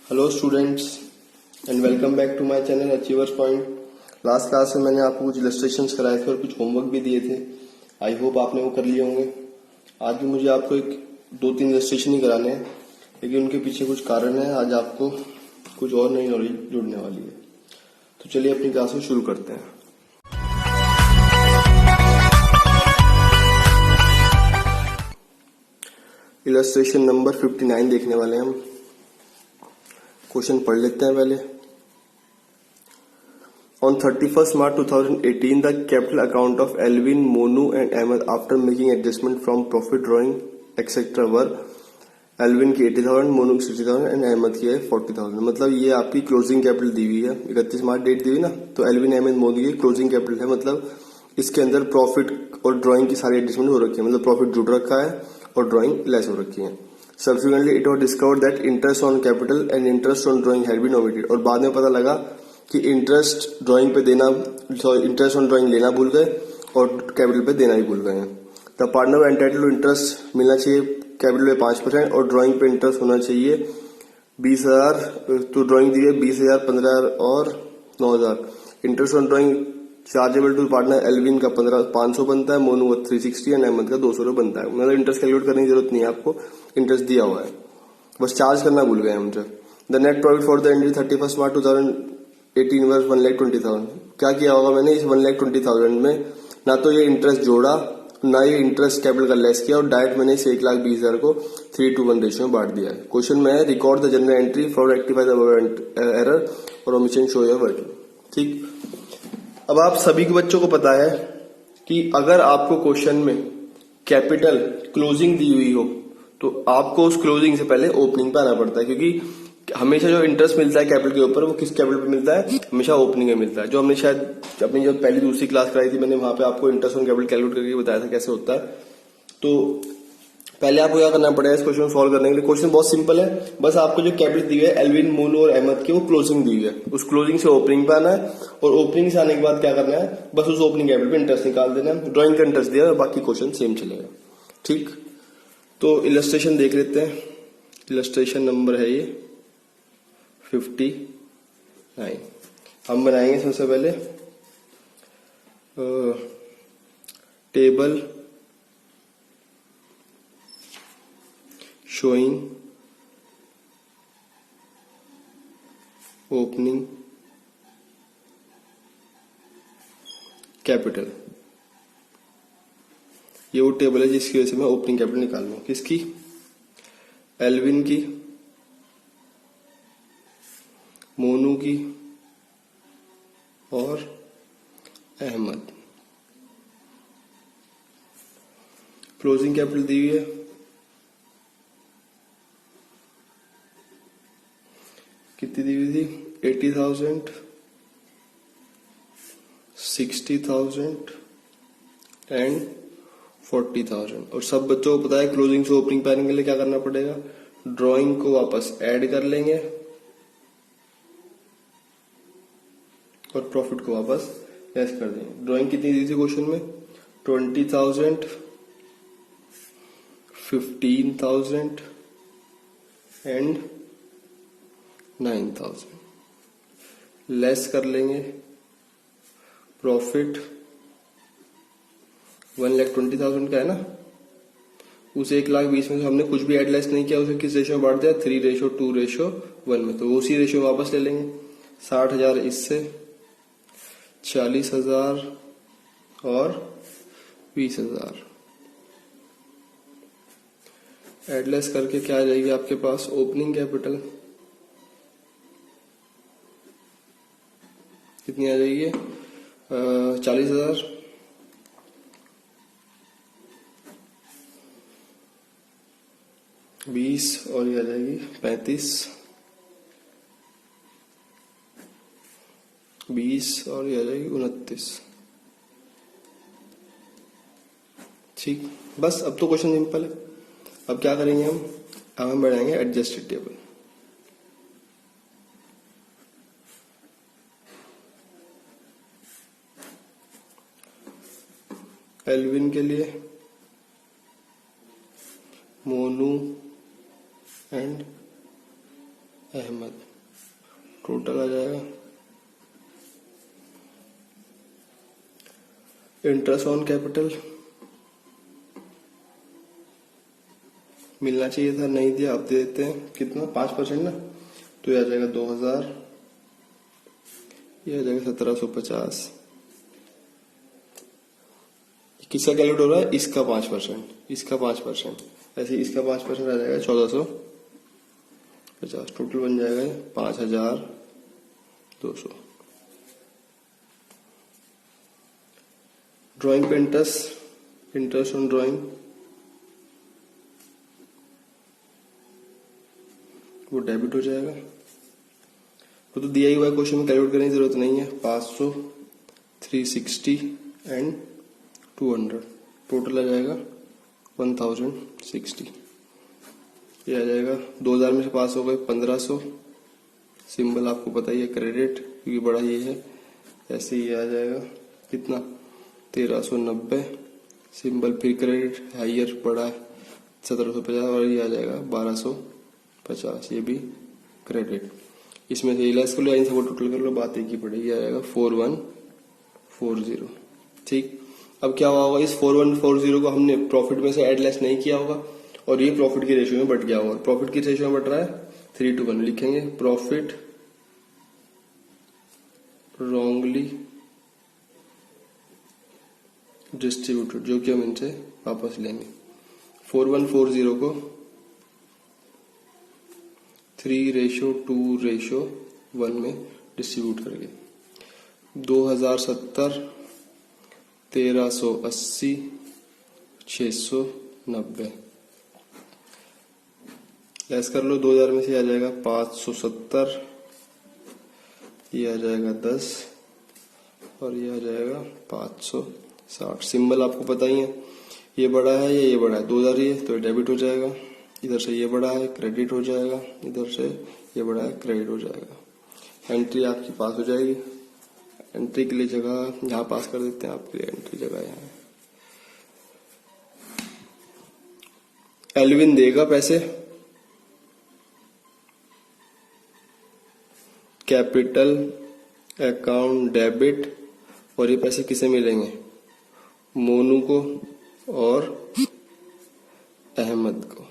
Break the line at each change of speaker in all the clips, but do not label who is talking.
Hello students and welcome back to my channel achievers point. Last class में मैंने आपको कुछ इलस्ट्रेशंस कराए थे और कुछ होमवर्क भी दिए थे। आई होप आपने वो कर लिए होंगे। आज भी मुझे आपको एक 2-3 इलस्ट्रेशन ही कराने हैं, लेकिन उनके पीछे कुछ कारण है। आज आपको कुछ और नई नॉलेज जुड़ने वाली है। तो चलिए अपनी क्लास को शुरू करते हैं। इलस्ट्रेशन नंबर 59 देखने वाले हैं हम। क्वेश्चन पढ़ लेते हैं पहले। On 31st March 2018, the capital account of Alvin, Monu and Ahmed after making adjustment from profit drawing etc. were Alvin की 80,000, मोनू की 60,000 एंड अहमद की है 40,000। मतलब ये आपकी क्लोजिंग कैपिटल दी हुई है। 31 मार्च डेट दी हुई ना, तो एल्विन अहमद मोनू की क्लोजिंग कैपिटल है। मतलब इसके अंदर प्रॉफिट और ड्राइंग की सारी एडजस्टमेंट हो रखी है। मतलब प्रॉफिट जुड़ रखा है और ड्राइंग लेस हो रखी है। Subsequently it was discovered that interest on capital and interest on drawing had been omitted. और बाद में पता लगा कि इंटरेस्ट ड्राइंग पे देना, इंटरेस्ट ऑन ड्राइंग लेना भूल गए और कैपिटल पे देना ही भूल गए हैं। The partner entitle to interest मिलना चाहिए कैपिटल पे 5% और ड्राइंग पे इंटरेस्ट होना चाहिए 20,000। तो ड्राइंग दी है 20,000, 15,000 और 9,000। Interest on drawing chargeable to partner Alvin का 500 बनता है, मोनू का 360 एंड अहमद का 200 बनता है। मतलब इंटरेस्ट कैलकुलेट करने की जरूरत नहीं है आपको, इंटरेस्ट दिया हुआ है, बस चार्ज करना भूल गए हम। The net profit for the end 31 मार्च 2018 वर्ष 1,20,000। क्या किया होगा मैंने इस 1,20,000 में? ना तो ये इंटरेस्ट जोड़ा, ना ये इंटरेस्ट कैपिटल का लेस किया, और डायरेक्ट मैंने इस 1,20,000 को 3:1 रेशियो में बांट दिया है। क्वेश्चन में है record the general entry for rectify the error और ओमिशन शो योर वर्किंग। ठीक, अब आप सभी के बच्चों को पता है कि अगर आपको क्वेश्चन में कैपिटल क्लोजिंग दी हुई हो तो आपको उस क्लोजिंग से पहले ओपनिंग पे आना पड़ता है, क्योंकि हमेशा जो इंटरेस्ट मिलता है कैपिटल के ऊपर वो किस कैपिटल पे मिलता है? हमेशा ओपनिंग में मिलता है। जो हमने शायद अपनी जो पहली दूसरी क्लास कराई थी, मैंने वहां पे आपको इंटरेस्ट ऑन कैपिटल कैलकुलेट करके बताया था कैसे होता है। तो पहले आपको क्या करना पड़ेगा इस क्वेश्चन सॉल्व करने के लिए? क्वेश्चन बहुत सिंपल है, बस आपको जो कैपिटल दी हुई है एल्विन, मोनू और अहमद की, वो क्लोजिंग दी हुई है। उस क्लोजिंग से ओपनिंग पे आना है और ओपनिंग से आने के बाद क्या करना है? बस उस ओपनिंग कैपिटल पे इंटरेस्ट निकाल देना है। ड्रॉइंग का इंटरेस्ट दिया है, बाकी क्वेश्चन सेम चलेगा। ठीक, तो इलस्ट्रेशन देख लेते हैं। इलस्ट्रेशन नंबर है ये 59। हम बनाएंगे सबसे पहले टेबल शोइंग ओपनिंग कैपिटल। ये वो टेबल है जिसकी वजह से मैं ओपनिंग कैपिटल निकाल लूं। किसकी? एल्विन की, मोनू की और अहमद। क्लोजिंग कैपिटल दी हुई है, कितनी दी हुई थी? 80,000, 60,000 एंड 40,000। और सब बच्चों को पता है क्लोजिंग से ओपनिंग पे आने के लिए क्या करना पड़ेगा? ड्राइंग को वापस ऐड कर लेंगे और प्रॉफिट को वापस लेस कर देंगे। ड्राइंग कितनी दी थी क्वेश्चन में? 20,000, 15,000 एंड 9,000। लेस कर लेंगे प्रॉफिट 1,20,000 का है ना, उस 1,20,000 में से हमने कुछ भी एड लेस नहीं किया। उसे किस रेशियो में बांट दिया? 3:2:1 में। तो उसी रेशियो में वापस ले लेंगे। 60,000 इससे, 40,000 और 20,000 एडलेस करके क्या आ जाएगी आपके पास? ओपनिंग कैपिटल कितनी आ जाएगी? 40,000, 20 और ये आ जाएगी 35, 20 और ये आ जाएगी 29। ठीक, बस अब तो क्वेश्चन सिंपल है। अब क्या करेंगे हम बढ़ाएंगे एडजस्टेड टेबल। एल्विन के लिए, मोनू एंड अहमद, टोटल आ जाएगा। इंटरेस्ट ऑन कैपिटल मिलना चाहिए था, नहीं दिया, आप दे देते हैं। कितना? 5% ना, तो ये आ जाएगा 2000, ये आ जाएगा 1750। किसका कैलकुलेट हो रहा है? इसका 5%, इसका 5%, ऐसे इसका 5% आ जाएगा 1450। टोटल बन जाएगा 5200। ड्राइंग पे इंटरेस्ट ऑन ड्राइंग, वो डेबिट हो जाएगा। वो तो दिया ही हुआ है क्वेश्चन में, कैलकुलेट करने की जरूरत नहीं है। 500, 360 एंड 200, टोटल आ जाएगा 1060। ये आ जाएगा 2000 में से पास हो गए 1500। सिंबल आपको पता ही है क्रेडिट, क्योंकि बड़ा ये है। ऐसे ही आ जाएगा कितना? 1390। सिंबल फिर क्रेडिट, हाइयर बड़ा है 1750, और ये आ जाएगा 1250, ये भी क्रेडिट। इसमें से लेस को ले आइए, सबको टोटल कर लो, बात एक ही पड़ेगी, आ जाएगा 4140। ठीक, अब क्या हुआ होगा? इस 4140 को हमने प्रॉफिट में से ऐड लेस नहीं किया होगा, और ये प्रॉफिट की रेशियो में बढ़ गया होगा। प्रॉफिट की रेशियो में बढ़ रहा है 3:1, लिखेंगे प्रॉफिट रॉन्गली डिस्ट्रीब्यूटेड, जो कि हम इनसे वापस लेंगे। 4140 को 3:2:1 में डिस्ट्रीब्यूट करके 2070, 1380, 690 लेस कर लो। 2000 में से आ जाएगा 570, ये आ जाएगा 10, और ये आ जाएगा 560। सिंबल आपको पता ही है, ये बड़ा है या ये बड़ा है? 2000 ये, तो डेबिट हो जाएगा। इधर से ये बड़ा है, क्रेडिट हो जाएगा। इधर से ये बड़ा है, क्रेडिट हो जाएगा। एंट्री आपकी पास हो जाएगी। एंट्री के लिए जगह यहाँ पास कर देते हैं, आपके लिए एंट्री जगह यहाँ है। एल्विन देगा पैसे कैपिटल अकाउंट डेबिट, और ये पैसे किसे मिलेंगे? मोनू को और अहमद को।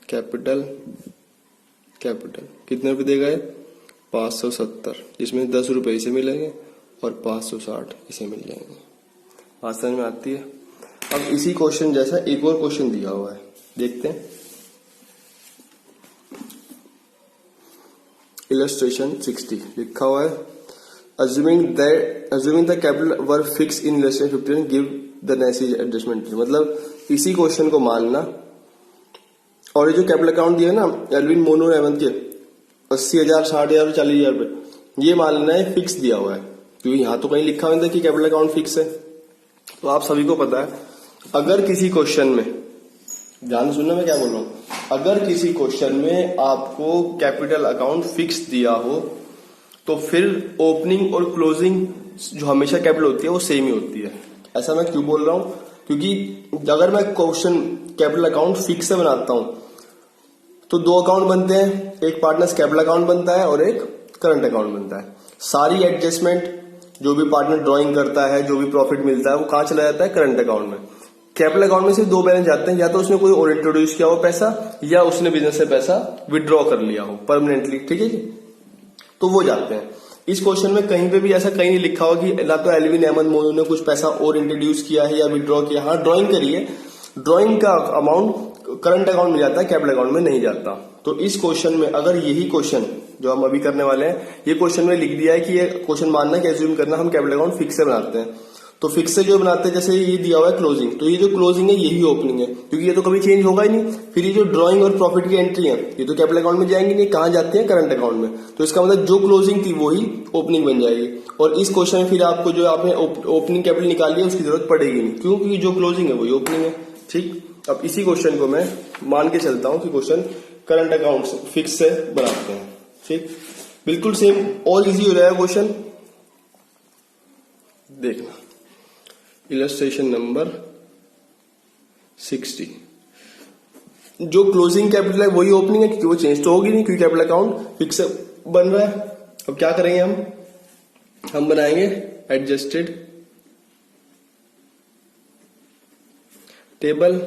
कैपिटल कितने रुपए देगा ये? 570, जिसमें 10 रुपए इसे मिलेंगे और 560 इसे मिल जाएंगे। बात समझ में आती है? अब इसी क्वेश्चन जैसा एक और क्वेश्चन दिया हुआ है, देखते हैं। इलस्ट्रेशन 60 लिखा हुआ है, assuming the capital were fixed in illustration 15 give the necessary adjustment। मतलब इसी क्वेश्चन को मानना, और ये जो कैपिटल अकाउंट दिया है ना एल्विन, मोनू और अहमद के 80,000, 60,000, 40,000 रुपए, ये मान लेना है फिक्स दिया हुआ है, क्योंकि यहाँ तो कहीं लिखा हुआ है कि कैपिटल अकाउंट फिक्स है। तो आप सभी को पता है, अगर किसी क्वेश्चन में, ध्यान सुनना मैं क्या बोल रहा हूं, अगर किसी क्वेश्चन में आपको कैपिटल अकाउंट फिक्स दिया हो तो फिर ओपनिंग और क्लोजिंग जो हमेशा कैपिटल होती है वो सेम ही होती है। ऐसा मैं क्यों बोल रहा हूं? क्योंकि अगर मैं क्वेश्चन कैपिटल अकाउंट फिक्स से बनाता हूं तो 2 अकाउंट बनते हैं, एक पार्टनर्स कैपिटल अकाउंट बनता है और एक करंट अकाउंट बनता है। सारी एडजस्टमेंट जो भी पार्टनर ड्रॉइंग करता है, जो भी प्रॉफिट मिलता है, वो कहां चला जाता है? करंट अकाउंट में। कैपिटल अकाउंट में सिर्फ 2 बैलेंस जाते हैं, या तो उसने कोई और इंट्रोड्यूस किया हो पैसा, या उसने बिजनेस से पैसा विड्रॉ कर लिया हो परमानेंटली, ठीक है जी, तो वो जाते हैं। इस क्वेश्चन में कहीं पे भी ऐसा कहीं नहीं लिखा हुआ कि ना तो एल्विन, अहमद, मोनू ने कुछ पैसा और इंट्रोड्यूस किया है या विड्रॉ किया। हाँ, ड्रॉइंग करी है, ड्रॉइंग का अमाउंट करंट अकाउंट में जाता है, कैपिटल अकाउंट में नहीं जाता। तो इस क्वेश्चन में अगर यही क्वेश्चन जो हम अभी करने वाले हैं, ये क्वेश्चन में लिख दिया है कि ये क्वेश्चन मानना कि एज्यूम करना हम कैपिटल अकाउंट फिक्स से बनाते हैं, तो फिक्स से जो बनाते हैं, जैसे ये दिया हुआ है क्लोजिंग, तो ये जो क्लोजिंग है यही ओपनिंग है, क्योंकि ये तो कभी चेंज होगा ही नहीं। फिर ये जो ड्रॉइंग और प्रॉफिट की एंट्री है, ये तो कैपिटल अकाउंट में जाएंगी नहीं, कहां जाती है? करंट अकाउंट में। तो इसका मतलब जो क्लोजिंग थी वही ओपनिंग बन जाएगी। और इस क्वेश्चन में फिर आपको जो आपने ओपनिंग कैपिटल निकाली है उसकी जरूरत पड़ेगी नहीं, क्यों? क्योंकि जो क्लोजिंग है वही ओपनिंग है। ठीक, अब इसी क्वेश्चन को मैं मान के चलता हूं कि क्वेश्चन करंट अकाउंट फिक्स से बनाते हैं। ठीक, बिल्कुल सेम और इजी हो जाएगा क्वेश्चन। देखना, इलस्ट्रेशन नंबर 60 जो क्लोजिंग कैपिटल है वही ओपनिंग है, क्योंकि वो चेंज तो होगी नहीं, क्योंकि कैपिटल अकाउंट फिक्स बन रहा है। अब क्या करेंगे हम बनाएंगे एडजस्टेड टेबल।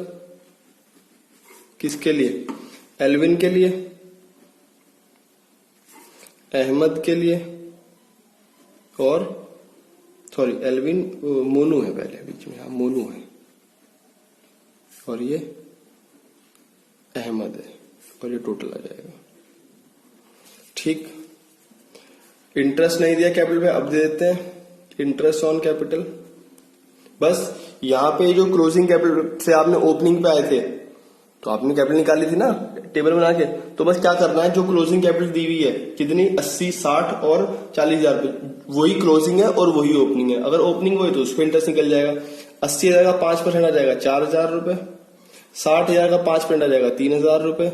किसके लिए? एल्विन के लिए, अहमद के लिए, और सॉरी एल्विन मोनू है पहले बीच में, हाँ मोनू है, और ये अहमद है, और ये टोटल आ जाएगा। ठीक, इंटरेस्ट नहीं दिया कैपिटल पे, अब दे देते हैं इंटरेस्ट ऑन कैपिटल। बस यहां पे जो क्लोजिंग कैपिटल से आपने ओपनिंग पे आए थे तो आपने कैपिटल निकाली थी ना टेबल बना के, तो बस क्या करना है, जो क्लोजिंग कैपिटल दी हुई है कितनी 80, 60 और 40,000 रुपए, वही क्लोजिंग है और वही ओपनिंग है। अगर ओपनिंग हुई तो उस पर इंटरेस्ट निकल जाएगा। 80,000 का 5% आ जाएगा 4,000 रुपए, 60,000 का 5% आ जाएगा 3,000 रुपए,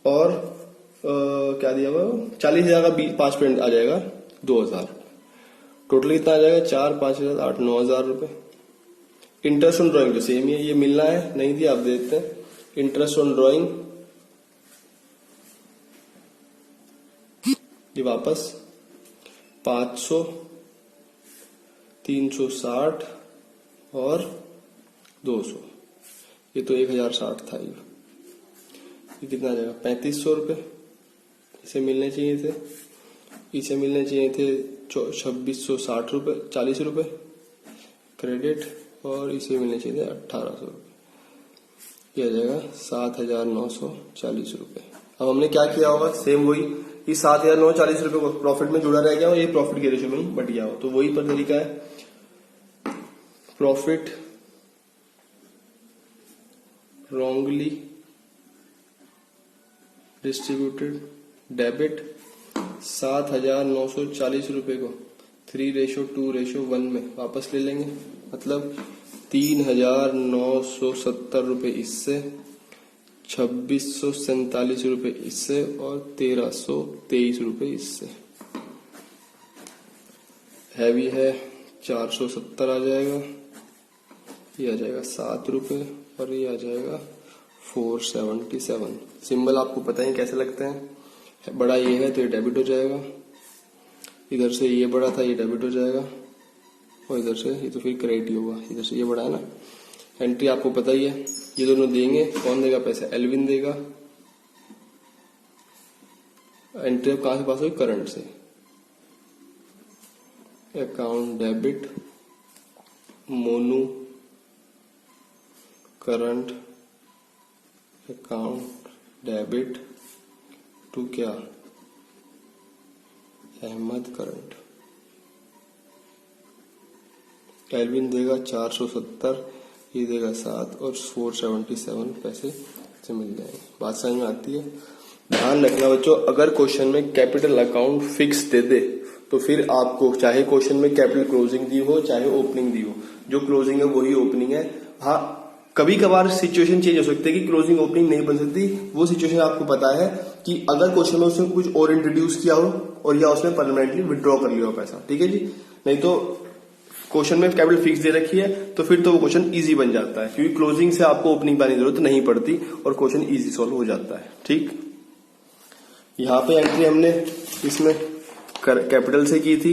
और क्या दिया हुआ 40,000 का 5% आ जाएगा 2,000। टोटल कितना आ जाएगा 4, 5,000, 8, 9,000 रुपए। इंटरेस्ट ऑन ड्रॉइंग तो सेम ही है, ये मिलना है, नहीं दिया आप दे देते हैं। इंटरेस्ट ऑन ड्रॉइंग ये वापस 500, 360 और 200, ये तो 1,060 था। ये कितना आ जाएगा 3,500 रुपए। इसे मिलने चाहिए थे, इसे मिलने चाहिए थे 2,660 रुपए, 40 रुपए क्रेडिट, और इसे मिलने चाहिए थे 1,800 रुपए। ये आ जाएगा 7,940 रुपए। अब हमने क्या किया होगा, सेम वही, इस 7,940 रुपए को प्रॉफिट में जुड़ा रह गया हो, ये प्रॉफिट के रेशियो में ही बट गया हो, तो वही पर तरीका है। प्रॉफिट रॉन्गली डिस्ट्रीब्यूटेड डेबिट 7,940 रुपए को 3:2:1 में वापस ले लेंगे, मतलब 3,970 रुपए इससे, 2,647 रुपए इससे, और 1,323 रुपए इससे। हैवी है 470 आ जाएगा, ये आ जाएगा 7 रुपए, और ये आ जाएगा 477। सिंबल आपको पता है कैसे लगते हैं, बड़ा ये है तो ये डेबिट हो जाएगा, इधर से ये बड़ा था ये डेबिट हो जाएगा, और इधर से ये तो फिर क्रेडिट ही होगा, इधर से ये बड़ा है ना। एंट्री आपको पता ही है, ये दोनों देंगे, कौन देगा पैसे, एल्विन देगा। एंट्री अब कहां से पास हुई, करंट से। Account debit Monu current account debit to क्या, अहमद करंट। एल्विन देगा 470, ये देगा 7, और 477 पैसे से मिल जाएंगे। बात समझ में आती है। ध्यान रखना बच्चों, अगर क्वेश्चन में कैपिटल अकाउंट फिक्स दे दे तो फिर आपको चाहे क्वेश्चन में कैपिटल क्लोजिंग दी हो चाहे ओपनिंग दी हो, जो क्लोजिंग है वही ओपनिंग है। हाँ, कभी कभार सिचुएशन चेंज हो सकती है कि क्लोजिंग ओपनिंग नहीं बन सकती, वो सिचुएशन आपको पता है कि अगर क्वेश्चन में उसने कुछ और इंट्रोड्यूस किया हो और या उसने परमानेंटली विड्रॉ कर लिया हो पैसा, ठीक है जी। नहीं तो क्वेश्चन में कैपिटल फिक्स दे रखी है तो फिर तो वो क्वेश्चन इजी बन जाता है, क्योंकि क्लोजिंग से आपको ओपनिंग पाने की जरूरत नहीं पड़ती और क्वेश्चन इजी सॉल्व हो जाता है। ठीक, यहाँ पे एंट्री हमने इसमें कैपिटल से की थी,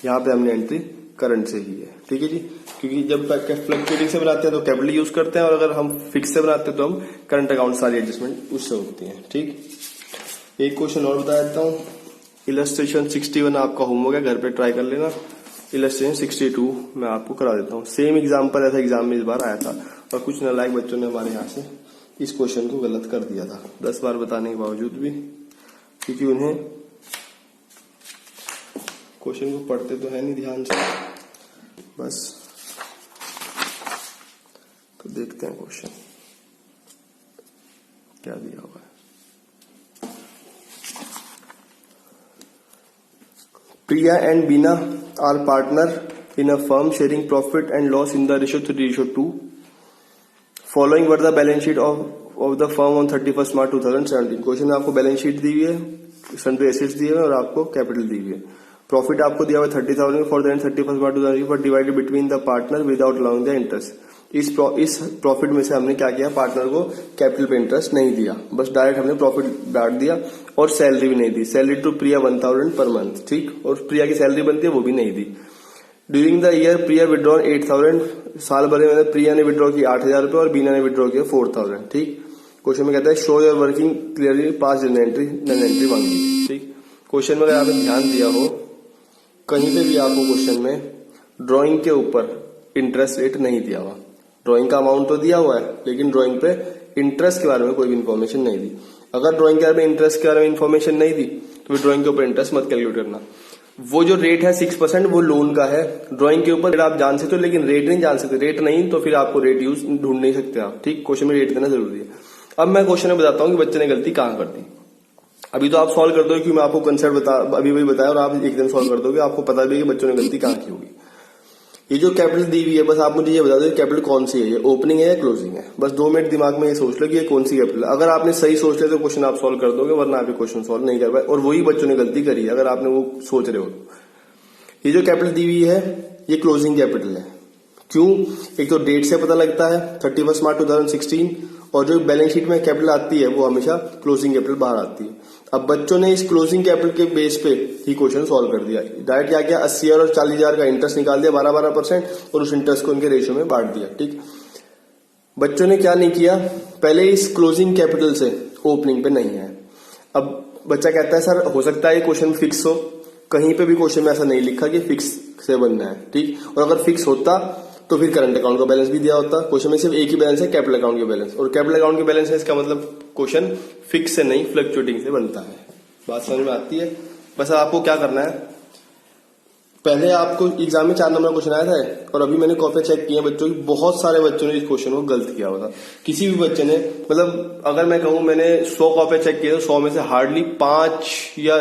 यहाँ पे हमने एंट्री करंट से की है, ठीक है जी। क्योंकि जब फ्लक्चुएटिंग से बनाते हैं तो कैपिटल यूज करते हैं, और अगर हम फिक्स से बनाते हैं तो हम करंट अकाउंट सारी एडजस्टमेंट उससे होती है। ठीक, एक क्वेश्चन और बता देता हूँ। इलस्ट्रेशन 61 आपका होमवर्क है, घर पे ट्राई कर लेना। इलस्ट्रेशन 62 मैं आपको करा देता हूँ। सेम एग्जाम्पल ऐसा एग्जाम में इस बार आया था, और कुछ नालायक बच्चों ने हमारे यहाँ से इस क्वेश्चन को गलत कर दिया था 10 बार बताने के बावजूद भी, क्योंकि उन्हें क्वेश्चन को पढ़ते तो है नहीं ध्यान से, बस। तो देखते हैं क्वेश्चन क्या दिया हुआ है। Priya and Bina are partner in a firm sharing profit and loss in the ratio 3:2. Following were the balance sheet of the firm on 31st March 2017. Question में आपको बैलेंस शीट दी हुई है, सन्ड्री एसेट्स दिए हुए और आपको capital दी हुई है। प्रॉफिट आपको दिया हुआ है 30,000 for the end 31st March 2017 divided between the partner without allowing the interest. इस प्रॉफिट में से हमने क्या किया, पार्टनर को कैपिटल पे इंटरेस्ट नहीं दिया, बस डायरेक्ट हमने प्रॉफिट बांट दिया, और सैलरी भी नहीं दी। Salary to Priya 1000 per month, ठीक, और प्रिया की सैलरी बनती है वो भी नहीं दी। During the year Priya withdrawn 8000, साल भर में प्रिया ने विड्रॉ किया 8000 रुपए और बीना ने विड्रॉ किया 4000, ठीक। क्वेश्चन में कहता है show your working clearly, pass none entry मांगी, ठीक। क्वेश्चन में अगर आपने ध्यान दिया हो, कहीं पे भी आपको क्वेश्चन में ड्राइंग के ऊपर इंटरेस्ट रेट नहीं दिया हुआ। ड्राइंग का अमाउंट तो दिया हुआ है, लेकिन ड्राइंग पे इंटरेस्ट के बारे में कोई भी इन्फॉर्मेशन नहीं दी। अगर ड्राइंग के बारे में इंटरेस्ट के बारे में इन्फॉर्मेशन नहीं दी तो फिर ड्राइंग के ऊपर इंटरेस्ट मत कैलकुलेट करना। वो जो रेट है 6% वो लोन का है। ड्राइंग के ऊपर आप जान सकते हो लेकिन रेट नहीं जान सकते। रेट नहीं तो फिर आपको रेट यूज ढूंढ नहीं सकते आप, ठीक। क्वेश्चन में रेट देना जरूरी है। अब मैं क्वेश्चन में बताता हूँ कि बच्चे ने गलती कहाँ कर दी। अभी तो आप सॉल्व कर दोगे, क्योंकि मैं आपको कंसेप्ट अभी वही बताया और आप एक दिन सॉल्व कर दोगे, आपको पता भी है कि बच्चों ने गलती कहाँ की होगी। ये जो कैपिटल दी हुई है, बस आप मुझे ये बता दो कैपिटल कौन सी है, ये ओपनिंग है या क्लोजिंग है। बस 2 मिनट दिमाग में ये सोच लो कि ये कौन सी कैपिटल है। अगर आपने सही सोच लिया तो क्वेश्चन आप सॉल्व कर दोगे, वरना आप ये क्वेश्चन सॉल्व नहीं कर पाए। और वही बच्चों ने गलती करी है अगर आपने वो सोच रहे हो। ये जो कैपिटल दी हुई है ये क्लोजिंग कैपिटल है। क्यों? एक तो डेट से पता लगता है 31 मार्च 2016, और जो बैलेंस शीट में कैपिटल आती है वो हमेशा क्लोजिंग कैपिटल बाहर आती है। अब बच्चों ने इस क्लोजिंग कैपिटल के बेस पे ही क्वेश्चन सॉल्व कर दिया। डायरेक्ट क्या किया, 80,000 और 40,000 का इंटरेस्ट निकाल दिया 12% और उस इंटरेस्ट को इनके रेशियो में बांट दिया, ठीक। बच्चों ने क्या नहीं किया, पहले इस क्लोजिंग कैपिटल से ओपनिंग पे नहीं है। अब बच्चा कहता है सर हो सकता है ये क्वेश्चन फिक्स हो, कहीं पे भी क्वेश्चन में ऐसा नहीं लिखा कि फिक्स से बनना है, ठीक। और अगर फिक्स होता तो फिर करंट अकाउंट का बैलेंस भी दिया होता। क्वेश्चन में सिर्फ एक ही बैलेंस है, कैपिटल अकाउंट के बैलेंस, और कैपिटल अकाउंट के बैलेंस है, इसका मतलब क्वेश्चन फिक्स से नहीं फ्लक्चुएटिंग से बनता है। बात समझ में आती है? बस आपको क्या करना है, पहले आपको एग्जाम में 4 नंबर क्वेश्चन आया था और अभी मैंने कॉपी चेक किए बच्चों की, बहुत सारे बच्चों ने इस क्वेश्चन को गलत किया हुआ था। किसी भी बच्चे ने, मतलब अगर मैं कहूं मैंने 100 कॉपी चेक किए तो 100 में से हार्डली 5 या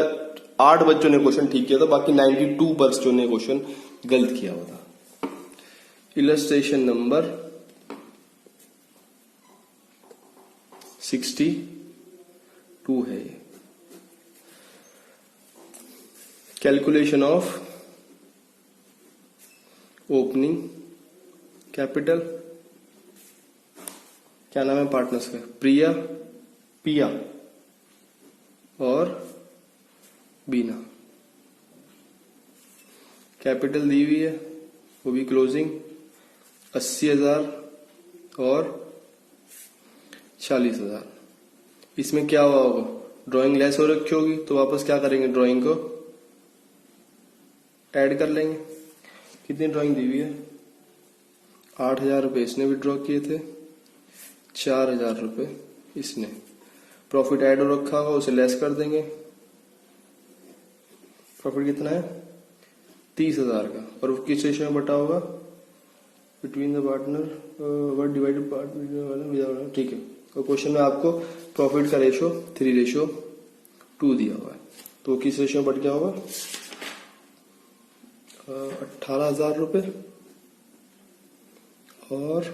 8 बच्चों ने क्वेश्चन ठीक किया था, बाकी 92 बच्चों ने क्वेश्चन गलत किया हुआ था। इलस्ट्रेशन नंबर 62 है ये। कैलकुलेशन ऑफ ओपनिंग कैपिटल, क्या नाम है पार्टनर्स का, प्रिया, पिया और बीना। कैपिटल दी हुई है वो भी क्लोजिंग 80,000 और 40,000। इसमें क्या हुआ होगा, ड्राइंग लेस हो रखी होगी तो वापस क्या करेंगे, ड्राइंग को ऐड कर लेंगे। कितनी ड्राइंग दी हुई है, 8,000 रुपए इसने विड्रॉ किए थे, 4,000 रुपए इसने। प्रॉफिट ऐड हो रखा होगा उसे लेस कर देंगे। प्रॉफिट कितना है 30,000 का, और किस रेशियो में बटा होगा, between the partner were divided partner, ठीक है। और क्वेश्चन में आपको प्रॉफिट का रेशियो 3:2 दिया हुआ है, तो किस रेशियो में बढ़ गया होगा, 18,000 रुपए और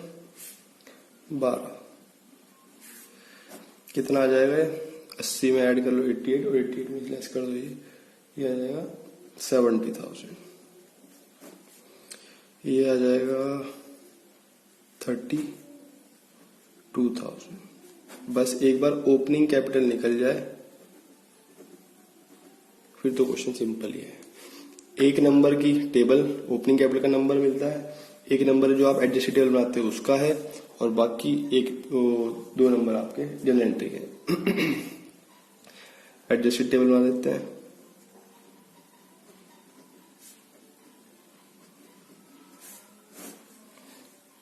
12, कितना आ जाएगा, 80 में ऐड कर लो 88 और 88 में लेस कर दो ये आ जाएगा 70,000। ये आ जाएगा 32,000। बस एक बार ओपनिंग कैपिटल निकल जाए फिर तो क्वेश्चन सिंपल ही है। एक नंबर की टेबल ओपनिंग कैपिटल का नंबर मिलता है, एक नंबर जो आप एडजस्टेड टेबल बनाते हो उसका है, और बाकी 2 नंबर आपके जनरल एंट्री के। एडजस्टेड टेबल बना देते हैं।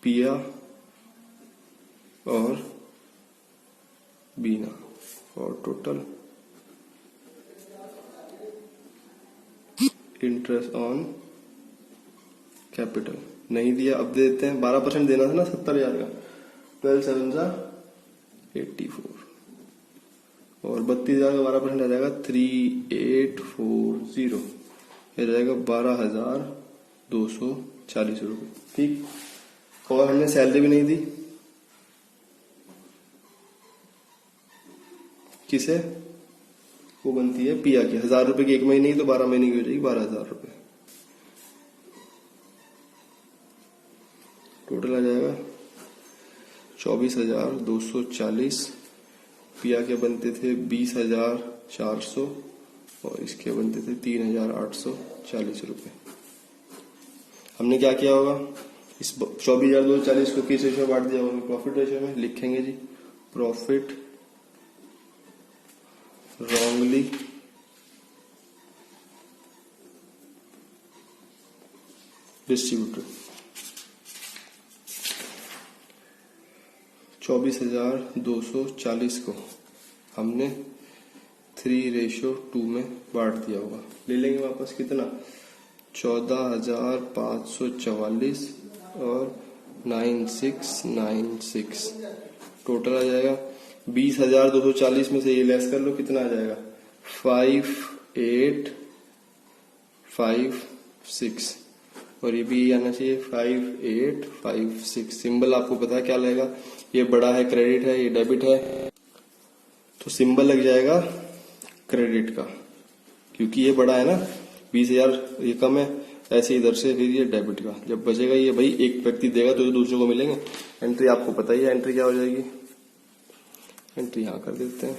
पिया और बीना और टोटल इंटरेस्ट ऑन कैपिटल नहीं दिया, अब दे देते हैं। 12% देना था ना 70,000 का, 12 7 84 और 32,000 का 12% आ जाएगा 3840, ये जाएगा 12,240 रुपये, ठीक। और हमने सैलरी भी नहीं दी किसे, वो बनती है पिया की। 1,000 रुपए की 1 महीने की, तो 12 महीने की हो जाएगी 12,000 रुपए। टोटल आ जाएगा 24,240, पिया के बनते थे 20,400 और इसके बनते थे 3,840 रुपए। हमने क्या किया होगा, इस 24,240 को किस रेशियो में बांट दिया होगा, प्रॉफिट रेशियो में लिखेंगे जी। Profit wrongly distributed. 24,240 को हमने 3:2 में बांट दिया होगा। ले लेंगे वापस कितना, 14,544 और 9696 टोटल आ जाएगा। 20,240 में से ये लेस कर लो, कितना आ जाएगा 5856 और ये भी आना चाहिए 5856। सिंबल आपको पता है क्या लगेगा, ये बड़ा है क्रेडिट है, ये डेबिट है, तो सिंबल लग जाएगा क्रेडिट का, क्योंकि ये बड़ा है ना 20,000, ये कम है, ऐसे इधर से फिर ये डेबिट का। जब बचेगा ये भाई एक व्यक्ति देगा तो दूसरों को मिलेंगे। एंट्री आपको पता ही है, एंट्री क्या हो जाएगी, एंट्री यहां कर देते हैं।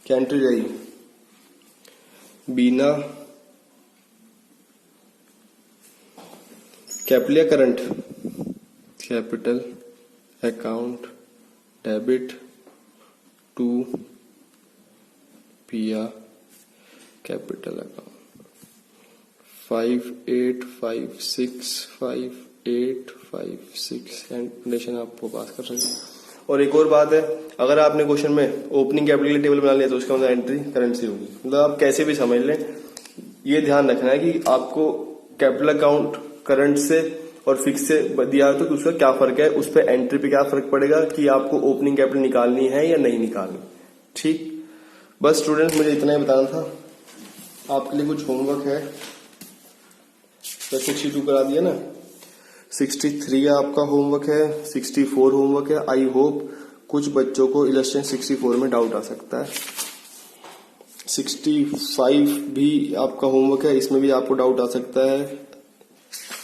क्या एंट्री जाएगी, बीना कैपिटल या current, capital account debit to Piya capital account 5856 condition आपको पास कर सकते हैं। और एक और बात है, अगर आपने क्वेश्चन में ओपनिंग कैपिटल टेबल बना लिया तो उसका मतलब एंट्री करेंसी होगी। मतलब आप कैसे भी समझ लें, ये ध्यान रखना है कि आपको कैपिटल अकाउंट करंट से और फिक्स से दिया है तो उसका क्या फर्क है, उस पर एंट्री पे क्या फर्क पड़ेगा कि आपको ओपनिंग कैपिटल निकालनी है या नहीं निकालनी। ठीक, बस स्टूडेंट्स मुझे इतना ही बताना था। आपके लिए कुछ होमवर्क है, तो 62 करा दिया ना, 63 आपका होमवर्क है, 64 होमवर्क है। आई होप कुछ बच्चों को इलस्ट्रेशन 64 में डाउट आ सकता है। 65 भी आपका होमवर्क है, इसमें भी आपको डाउट आ सकता है।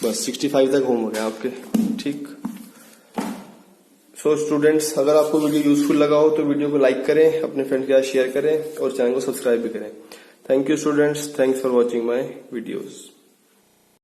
बस 65 तक होमवर्क है आपके। ठीक, सो स्टूडेंट्स, अगर आपको वीडियो यूजफुल लगा हो तो वीडियो को लाइक करें, अपने फ्रेंड के साथ शेयर करें और चैनल को सब्सक्राइब भी करें। Thank you students, thanks for watching my videos.